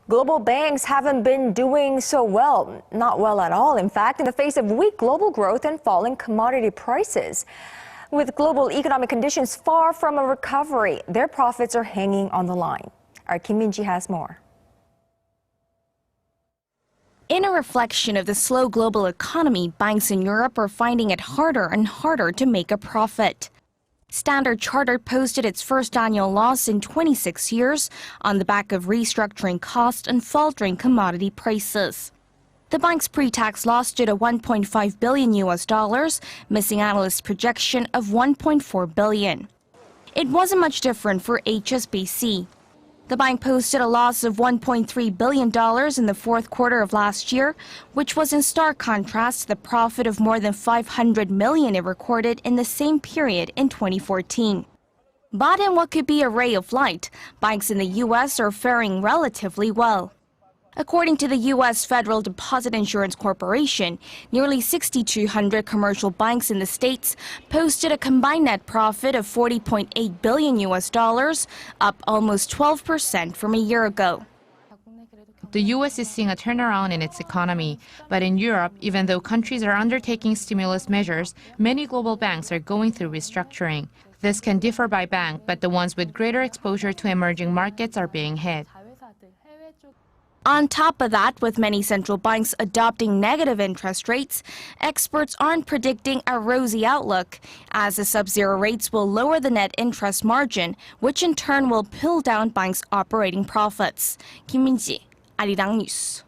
Global banks haven't been doing so well, not well at all, in fact, in the face of weak global growth and falling commodity prices. With global economic conditions far from a recovery, their profits are hanging on the line. Our Kim Min-ji has more. In a reflection of the slow global economy, banks in Europe are finding it harder and harder to make a profit. Standard Chartered posted its first annual loss in 26 years on the back of restructuring costs and faltering commodity prices. The bank's pre-tax loss stood at $1.5 billion, missing analysts' projection of $1.4 billion. It wasn't much different for HSBC. The bank posted a loss of $1.3 billion in the fourth quarter of last year, which was in stark contrast to the profit of more than $500 million it recorded in the same period in 2014. But in what could be a ray of light, banks in the U.S. are faring relatively well. According to the U.S. Federal Deposit Insurance Corporation, nearly 6,200 commercial banks in the states posted a combined net profit of $40.8 billion, up almost 12% from a year ago. The U.S. is seeing a turnaround in its economy, but in Europe, even though countries are undertaking stimulus measures, many global banks are going through restructuring. This can differ by bank, but the ones with greater exposure to emerging markets are being hit. On top of that, with many central banks adopting negative interest rates, experts aren't predicting a rosy outlook, as the sub-zero rates will lower the net interest margin, which in turn will pull down banks' operating profits. Kim Min-ji, Arirang News.